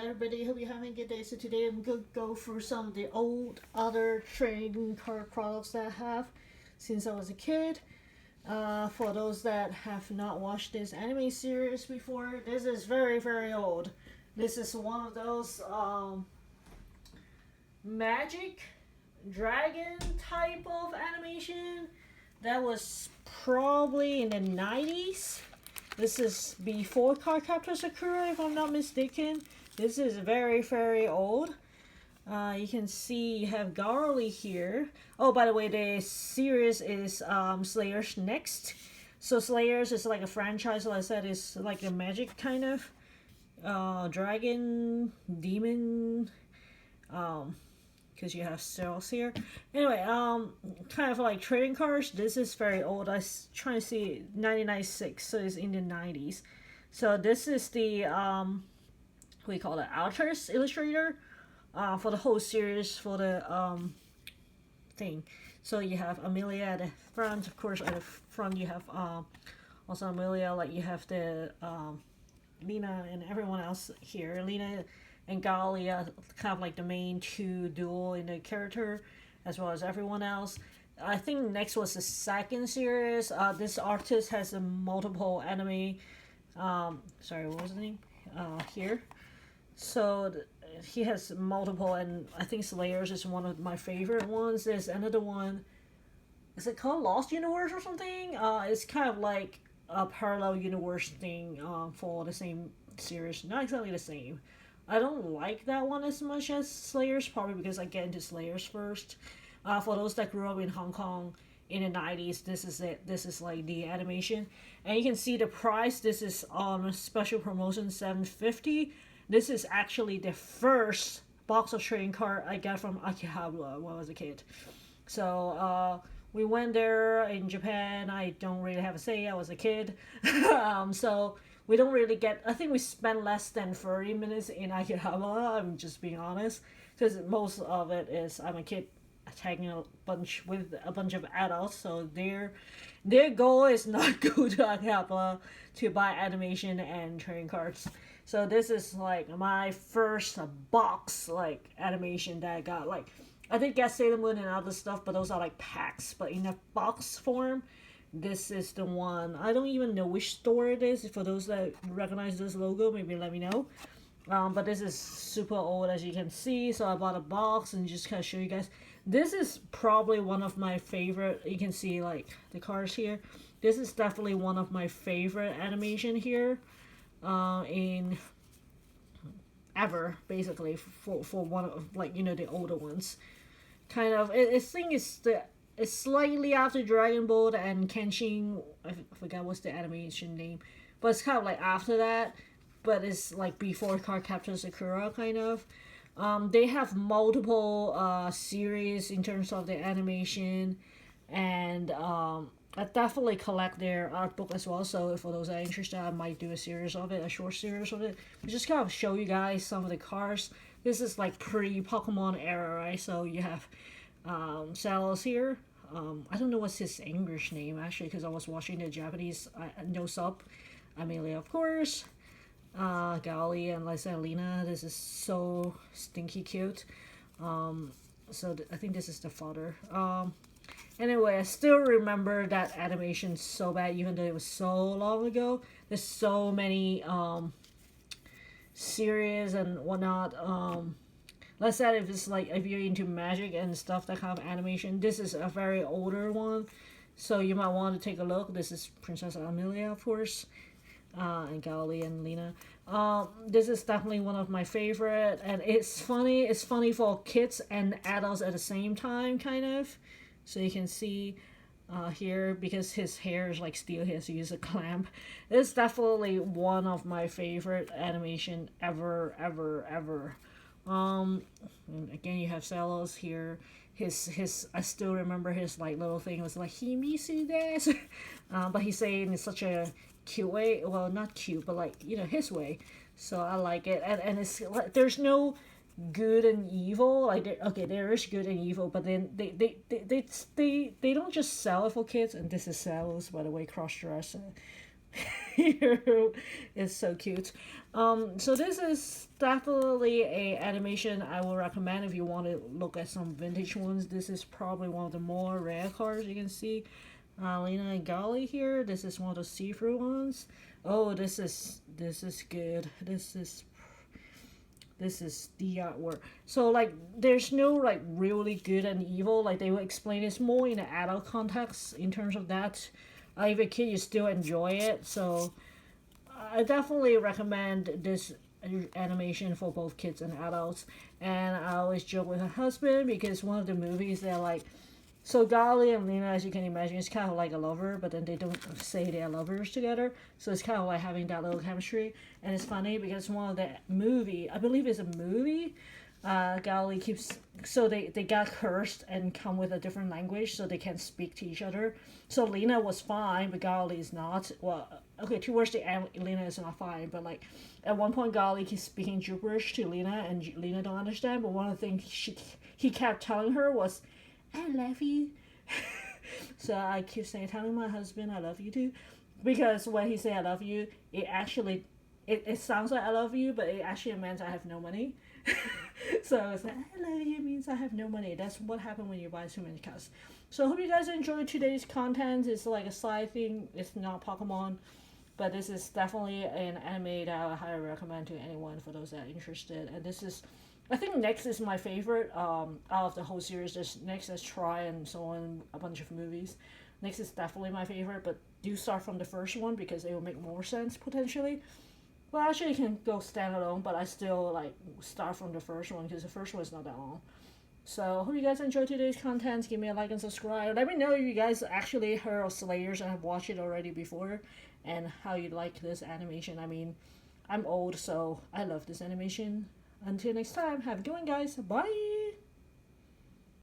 everybody? Hope you're having a good day. So today I'm going to go through some of the old other trading card products that I have since I was a kid. For those that have not watched this anime series before, this is very, very old. This is one of those magic dragon type of animation that was probably in the 90s. This is before Cardcaptor Sakura, if I'm not mistaken. This is very, very old. You can see you have Garly here. Oh, by the way, the series is Slayers next. So Slayers is like a franchise, like I said, is like a magic kind of dragon, demon, because you have cells here. Anyway, kind of like trading cards. This is very old. I was trying to see 1996, so it's in the 90s. So this is the we call it artist illustrator for the whole series for the thing. So you have Amelia at the front, of course. At the front you have also Amelia, like you have the Lina and everyone else here. Lina and Gali are kind of like the main two duo in the character, as well as everyone else. I think next was the second series. This artist has a multiple anime. Sorry, what was the name? Here. So he has multiple, and I think Slayers is one of my favorite ones. There's another one. Is it called Lost Universe or something? It's kind of like a parallel universe thing for the same series. Not exactly the same. I don't like that one as much as Slayers, probably because I get into Slayers first. For those that grew up in Hong Kong in the 90s, this is it. This is like the animation. And you can see the price. This is on a special promotion, $7.50. This is actually the first box of trading card I got from Akihabara when I was a kid. So we went there in Japan. I don't really have a say. I was a kid. So we don't really get. I think we spent less than 30 minutes in Akihabara. I'm just being honest, because most of it is I'm a kid tagging a bunch with a bunch of adults. So their goal is not go to Akihabara to buy animation and trading cards. So this is like my first box like animation that I got. Like I did get Sailor Moon and other stuff, but those are like packs. But in a box form, this is the one. I don't even know which store it is. For those that recognize this logo, maybe let me know. But this is super old, as you can see. So I bought a box and just kind of show you guys. This is probably one of my favorite. You can see like the cards here. This is definitely one of my favorite animation here. In ever, basically, for one of, like, you know, the older ones. Kind of, I think it's slightly after Dragon Ball and Kenshin. I forgot what's the animation name, but it's kind of like after that, but it's like before Cardcaptor Sakura, kind of. They have multiple series in terms of the animation, and I definitely collect their art book as well. So for those that are interested, I might do a series of it, a short series of it. Just kind of show you guys some of the cards. This is like pre-Pokemon era, right? So you have Salos here. I don't know what's his English name actually, because I was watching the Japanese no sub. Amelia, of course. Gali and Lisa Lina. This is so stinky cute. So I think this is the father. Anyway, I still remember that animation so bad, even though it was so long ago. There's so many series and whatnot. Let's say if it's like if you're into magic and stuff, that kind of animation. This is a very older one, so you might want to take a look. This is Princess Amelia, of course, and Gali and Lina. This is definitely one of my favorite, and it's funny. It's funny for kids and adults at the same time, kind of. So you can see here, because his hair is like steel, he has to use a clamp. It's definitely one of my favorite animation ever. Again, you have Salos here. His I still remember his like little thing was like he misses this, but he's saying in such a cute way. Well, not cute, but like, you know, his way. So I like it, and it's like there's no good and evil. Like there is good and evil, but then they don't just sell it for kids. And this is Salos, by the way, cross dress. Hero is so cute. So this is definitely a animation I will recommend if you want to look at some vintage ones. This is probably one of the more rare cards you can see. Lina and Gali here. This is one of the see-through ones. Oh, this is good. This is the artwork. So like, there's no like really good and evil. Like they will explain it's more in an adult context in terms of that. If a kid, you still enjoy it. So I definitely recommend this animation for both kids and adults. And I always joke with her husband because one of the movies they're like, so Gali and Lina, as you can imagine, is kind of like a lover, but then they don't say they're lovers together. So it's kind of like having that little chemistry. And it's funny because one of the movie, I believe it's a movie, Gali keeps, so they got cursed and come with a different language so they can speak to each other. So Lina was fine, but Gali is not. Well, okay, towards the end, Lina is not fine, but like at one point, Gali keeps speaking gibberish to Lina, and Lina don't understand. But one of the things he kept telling her was, "I love you." So I keep saying, telling my husband I love you too, because when he say I love you, it actually it sounds like I love you, but it actually means I have no money. So it's like, I love you means I have no money. That's what happened when you buy too many cards. So I hope you guys enjoyed today's content. It's like a side thing. It's not Pokemon, but this is definitely an anime that I highly recommend to anyone for those that are interested. And this is, I think next is my favorite out of the whole series. There's next is Try and so on, a bunch of movies. Next is definitely my favorite, but do start from the first one because it will make more sense potentially. Well, actually, you can go standalone, but I still like start from the first one because the first one is not that long. So, hope you guys enjoyed today's content. Give me a like and subscribe. Let me know if you guys actually heard of Slayers and have watched it already before, and how you like this animation. I mean, I'm old, so I love this animation. Until next time, have a good one, guys. Bye.